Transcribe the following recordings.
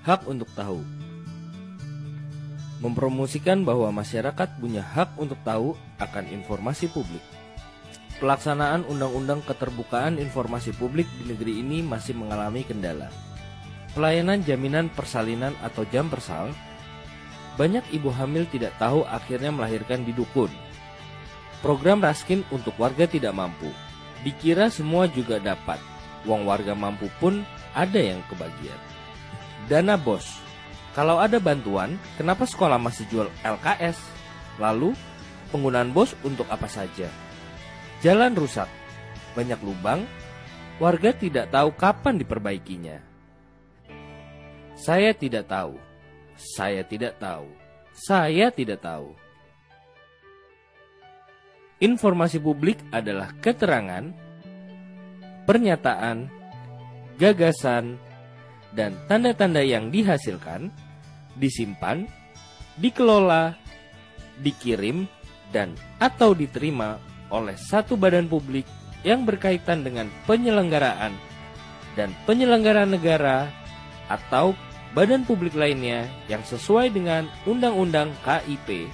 Hak untuk tahu. Mempromosikan bahwa masyarakat punya hak untuk tahu akan informasi publik. Pelaksanaan Undang-Undang Keterbukaan Informasi Publik di negeri ini masih mengalami kendala. Pelayanan jaminan persalinan atau Jampersal, banyak ibu hamil tidak tahu akhirnya melahirkan di dukun. Program Raskin untuk warga tidak mampu, dikira semua juga dapat, uang warga mampu pun ada yang kebagian. Dana BOS, kalau ada bantuan, kenapa sekolah masih jual LKS? Lalu, penggunaan BOS untuk apa saja? Jalan rusak, banyak lubang, warga tidak tahu kapan diperbaikinya. Saya tidak tahu, saya tidak tahu, saya tidak tahu. Informasi publik adalah keterangan, pernyataan, gagasan, dan tanda-tanda yang dihasilkan, disimpan, dikelola, dikirim, dan atau diterima oleh satu badan publik yang berkaitan dengan penyelenggaraan dan penyelenggara negara atau badan publik lainnya yang sesuai dengan Undang-Undang KIP,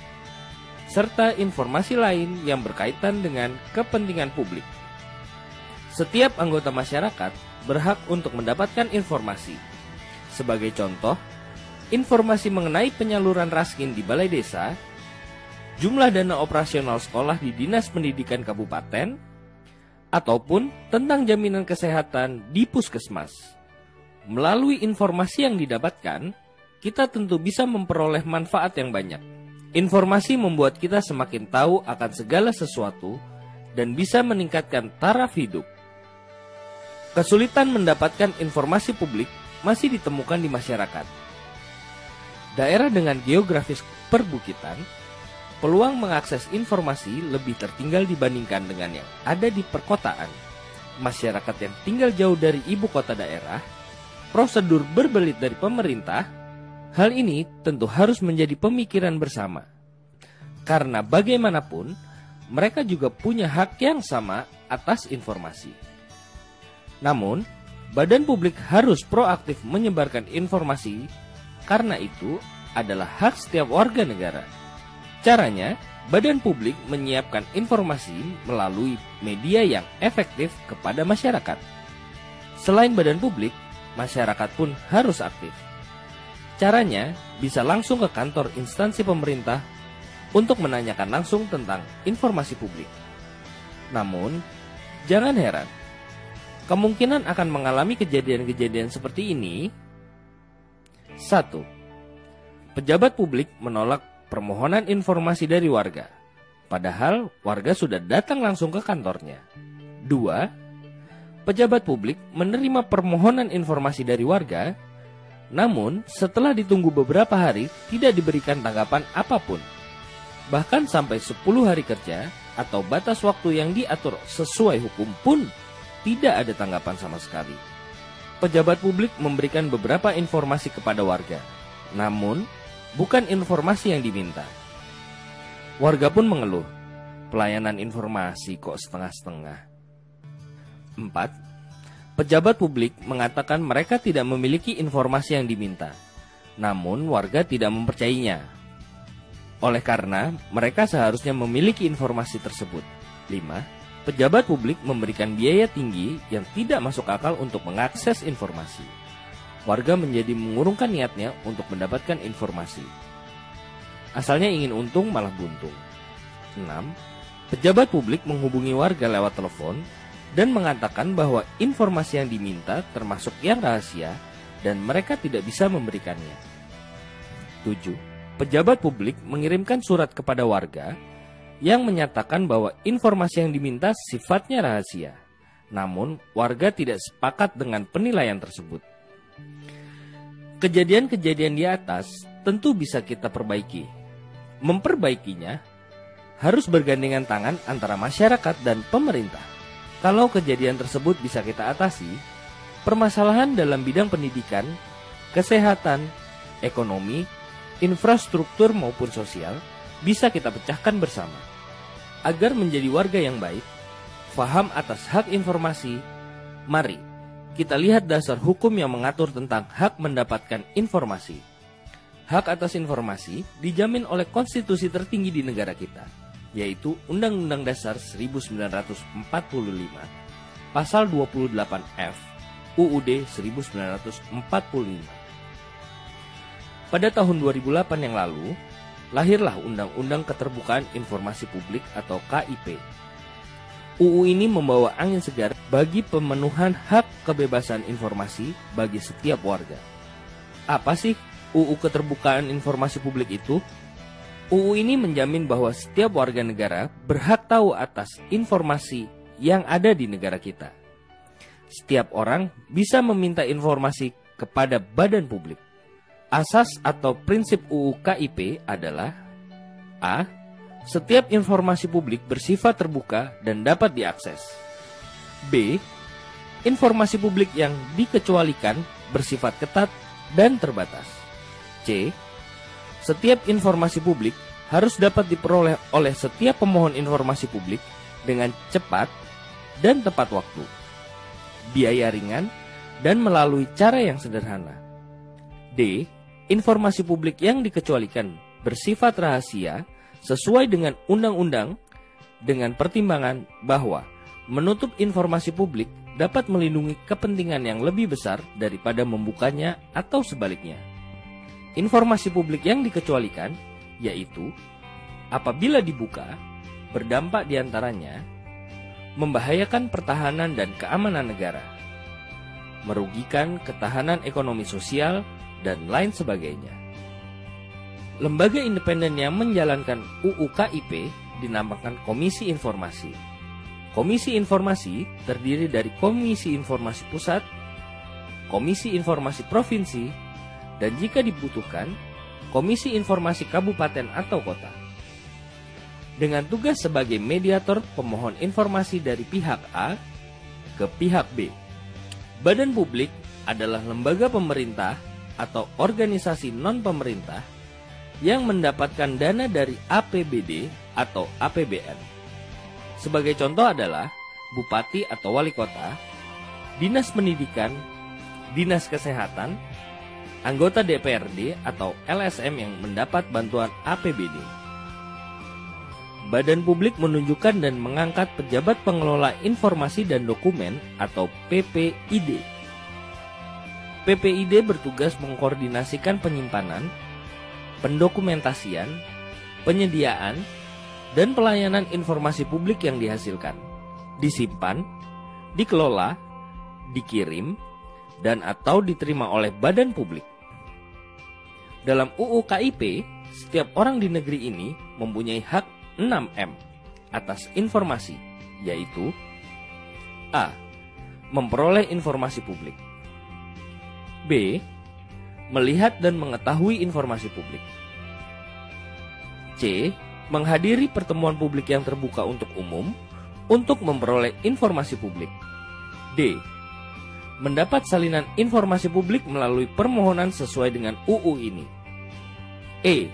serta informasi lain yang berkaitan dengan kepentingan publik. Setiap anggota masyarakat berhak untuk mendapatkan informasi. Sebagai contoh, informasi mengenai penyaluran Raskin di Balai Desa, jumlah dana operasional sekolah di Dinas Pendidikan Kabupaten, ataupun tentang jaminan kesehatan di Puskesmas. Melalui informasi yang didapatkan, kita tentu bisa memperoleh manfaat yang banyak. Informasi membuat kita semakin tahu akan segala sesuatu dan bisa meningkatkan taraf hidup. Kesulitan mendapatkan informasi publik masih ditemukan di masyarakat. Daerah dengan geografis perbukitan, peluang mengakses informasi lebih tertinggal dibandingkan dengan yang ada di perkotaan. Masyarakat yang tinggal jauh dari ibu kota daerah, prosedur berbelit dari pemerintah, hal ini tentu harus menjadi pemikiran bersama. Karena bagaimanapun, mereka juga punya hak yang sama atas informasi. Namun, badan publik harus proaktif menyebarkan informasi karena itu adalah hak setiap warga negara. Caranya, badan publik menyiapkan informasi melalui media yang efektif kepada masyarakat. Selain badan publik, masyarakat pun harus aktif. Caranya, bisa langsung ke kantor instansi pemerintah untuk menanyakan langsung tentang informasi publik. Namun, jangan heran. Kemungkinan akan mengalami kejadian-kejadian seperti ini. 1. Pejabat publik menolak permohonan informasi dari warga, padahal warga sudah datang langsung ke kantornya. 2. Pejabat publik menerima permohonan informasi dari warga, namun setelah ditunggu beberapa hari tidak diberikan tanggapan apapun. Bahkan sampai 10 hari kerja atau batas waktu yang diatur sesuai hukum pun tidak ada tanggapan sama sekali. Pejabat publik memberikan beberapa informasi kepada warga, namun bukan informasi yang diminta. Warga pun mengeluh, pelayanan informasi kok setengah-setengah. 4. Pejabat publik mengatakan mereka tidak memiliki informasi yang diminta, namun warga tidak mempercayainya. Oleh karena mereka seharusnya memiliki informasi tersebut. 5. Pejabat publik memberikan biaya tinggi yang tidak masuk akal untuk mengakses informasi. Warga menjadi mengurungkan niatnya untuk mendapatkan informasi. Asalnya ingin untung malah buntung. 6. Pejabat publik menghubungi warga lewat telepon dan mengatakan bahwa informasi yang diminta termasuk yang rahasia dan mereka tidak bisa memberikannya. 7. Pejabat publik mengirimkan surat kepada warga yang menyatakan bahwa informasi yang diminta sifatnya rahasia. Namun, warga tidak sepakat dengan penilaian tersebut. Kejadian-kejadian di atas tentu bisa kita perbaiki. Memperbaikinya harus bergandengan tangan antara masyarakat dan pemerintah. Kalau kejadian tersebut bisa kita atasi, permasalahan dalam bidang pendidikan, kesehatan, ekonomi, infrastruktur maupun sosial bisa kita pecahkan bersama. Agar menjadi warga yang baik, paham atas hak informasi, mari kita lihat dasar hukum yang mengatur tentang hak mendapatkan informasi. Hak atas informasi dijamin oleh konstitusi tertinggi di negara kita, yaitu Undang-Undang Dasar 1945, Pasal 28F, UUD 1945. Pada tahun 2008 yang lalu, lahirlah Undang-Undang Keterbukaan Informasi Publik atau KIP. UU ini membawa angin segar bagi pemenuhan hak kebebasan informasi bagi setiap warga. Apa sih UU Keterbukaan Informasi Publik itu? UU ini menjamin bahwa setiap warga negara berhak tahu atas informasi yang ada di negara kita. Setiap orang bisa meminta informasi kepada badan publik. Asas atau prinsip UU KIP adalah A. Setiap informasi publik bersifat terbuka dan dapat diakses. B. Informasi publik yang dikecualikan bersifat ketat dan terbatas. C. Setiap informasi publik harus dapat diperoleh oleh setiap pemohon informasi publik dengan cepat dan tepat waktu, biaya ringan, dan melalui cara yang sederhana. D. Informasi publik yang dikecualikan bersifat rahasia sesuai dengan undang-undang dengan pertimbangan bahwa menutup informasi publik dapat melindungi kepentingan yang lebih besar daripada membukanya atau sebaliknya. Informasi publik yang dikecualikan yaitu apabila dibuka berdampak diantaranya membahayakan pertahanan dan keamanan negara, merugikan ketahanan ekonomi sosial, dan lain sebagainya. Lembaga independen yang menjalankan UU KIP dinamakan Komisi Informasi. Komisi Informasi terdiri dari Komisi Informasi Pusat, Komisi Informasi Provinsi, dan jika dibutuhkan, Komisi Informasi Kabupaten atau Kota. Dengan tugas sebagai mediator pemohon informasi dari pihak A ke pihak B. Badan publik adalah lembaga pemerintah atau organisasi non-pemerintah yang mendapatkan dana dari APBD atau APBN. Sebagai contoh adalah bupati atau wali kota, dinas pendidikan, dinas kesehatan, anggota DPRD atau LSM yang mendapat bantuan APBD. Badan publik menunjukkan dan mengangkat pejabat pengelola informasi dan dokumen atau PPID. PPID bertugas mengkoordinasikan penyimpanan, pendokumentasian, penyediaan, dan pelayanan informasi publik yang dihasilkan, disimpan, dikelola, dikirim, dan atau diterima oleh badan publik. Dalam UU KIP, setiap orang di negeri ini mempunyai hak 6M atas informasi, yaitu A. Memperoleh informasi publik. B. Melihat dan mengetahui informasi publik. C. Menghadiri pertemuan publik yang terbuka untuk umum untuk memperoleh informasi publik. D. Mendapat salinan informasi publik melalui permohonan sesuai dengan UU ini. E.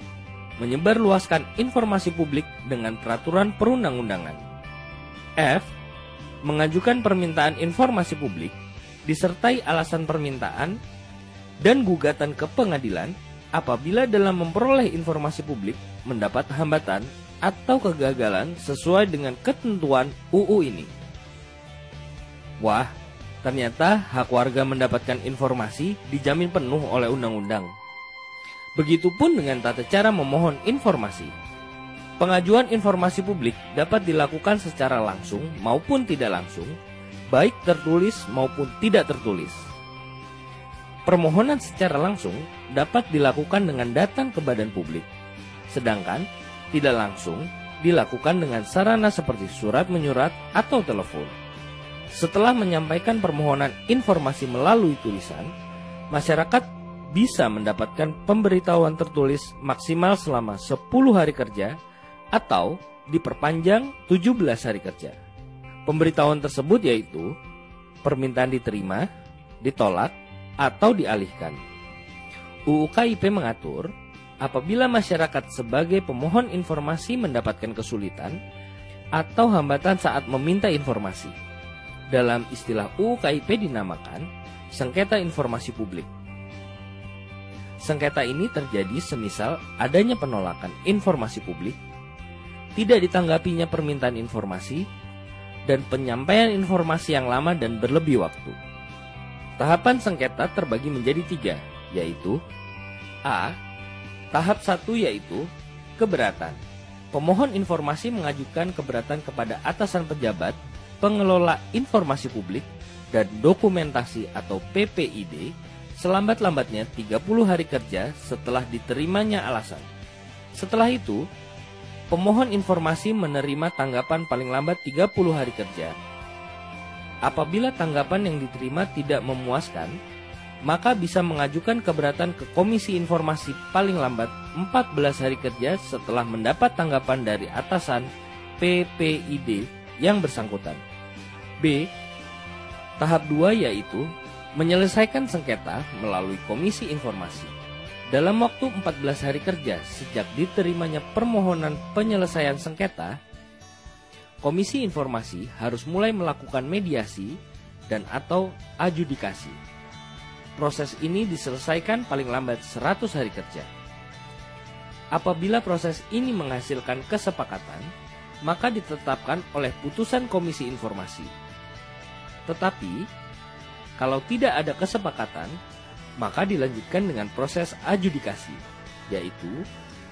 Menyebarluaskan informasi publik dengan peraturan perundang-undangan. F. Mengajukan permintaan informasi publik disertai alasan permintaan dan gugatan ke pengadilan apabila dalam memperoleh informasi publik mendapat hambatan atau kegagalan sesuai dengan ketentuan UU ini. Wah, ternyata hak warga mendapatkan informasi dijamin penuh oleh undang-undang. Begitupun dengan tata cara memohon informasi. Pengajuan informasi publik dapat dilakukan secara langsung maupun tidak langsung, baik tertulis maupun tidak tertulis. Permohonan secara langsung dapat dilakukan dengan datang ke badan publik, sedangkan tidak langsung dilakukan dengan sarana seperti surat menyurat atau telepon. Setelah menyampaikan permohonan informasi melalui tulisan, masyarakat bisa mendapatkan pemberitahuan tertulis maksimal selama 10 hari kerja atau diperpanjang 17 hari kerja. Pemberitahuan tersebut yaitu permintaan diterima, ditolak, atau dialihkan. UU KIP mengatur apabila masyarakat sebagai pemohon informasi mendapatkan kesulitan atau hambatan saat meminta informasi, dalam istilah UU KIP dinamakan sengketa informasi publik. Sengketa ini terjadi semisal adanya penolakan informasi publik, tidak ditanggapinya permintaan informasi, dan penyampaian informasi yang lama dan berlebih waktu. Tahapan sengketa terbagi menjadi 3, yaitu A. Tahap 1 yaitu keberatan. Pemohon informasi mengajukan keberatan kepada atasan pejabat, pengelola informasi publik, dan dokumentasi atau PPID selambat-lambatnya 30 hari kerja setelah diterimanya alasan. Setelah itu, pemohon informasi menerima tanggapan paling lambat 30 hari kerja. Apabila tanggapan yang diterima tidak memuaskan, maka bisa mengajukan keberatan ke Komisi Informasi paling lambat 14 hari kerja setelah mendapat tanggapan dari atasan PPID yang bersangkutan. B. Tahap 2 yaitu menyelesaikan sengketa melalui Komisi Informasi dalam waktu 14 hari kerja sejak diterimanya permohonan penyelesaian sengketa. Komisi Informasi harus mulai melakukan mediasi dan atau adjudikasi. Proses ini diselesaikan paling lambat 100 hari kerja. Apabila proses ini menghasilkan kesepakatan, maka ditetapkan oleh putusan Komisi Informasi. Tetapi kalau tidak ada kesepakatan, maka dilanjutkan dengan proses adjudikasi, yaitu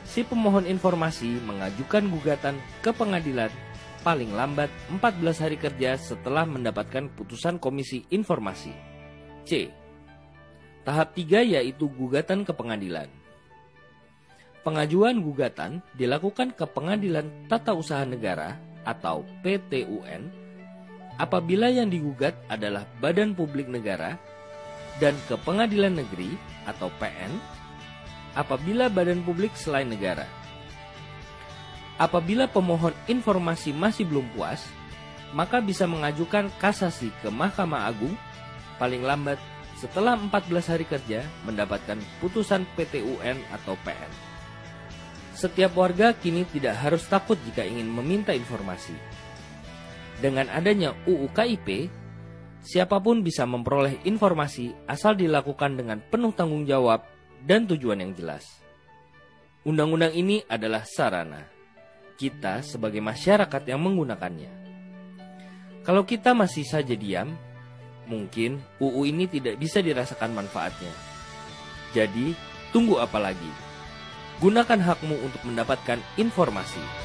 si pemohon informasi mengajukan gugatan ke pengadilan paling lambat 14 hari kerja setelah mendapatkan putusan Komisi Informasi. C. Tahap 3 yaitu gugatan ke pengadilan. Pengajuan gugatan dilakukan ke Pengadilan Tata Usaha Negara atau PTUN apabila yang digugat adalah badan publik negara, dan ke Pengadilan Negeri atau PN apabila badan publik selain negara. Apabila pemohon informasi masih belum puas, maka bisa mengajukan kasasi ke Mahkamah Agung paling lambat setelah 14 hari kerja mendapatkan putusan PTUN atau PN. Setiap warga kini tidak harus takut jika ingin meminta informasi. Dengan adanya UU KIP, siapapun bisa memperoleh informasi asal dilakukan dengan penuh tanggung jawab dan tujuan yang jelas. Undang-undang ini adalah sarana kita sebagai masyarakat yang menggunakannya. Kalau kita masih saja diam, mungkin UU ini tidak bisa dirasakan manfaatnya. Jadi, tunggu apa lagi? Gunakan hakmu untuk mendapatkan informasi.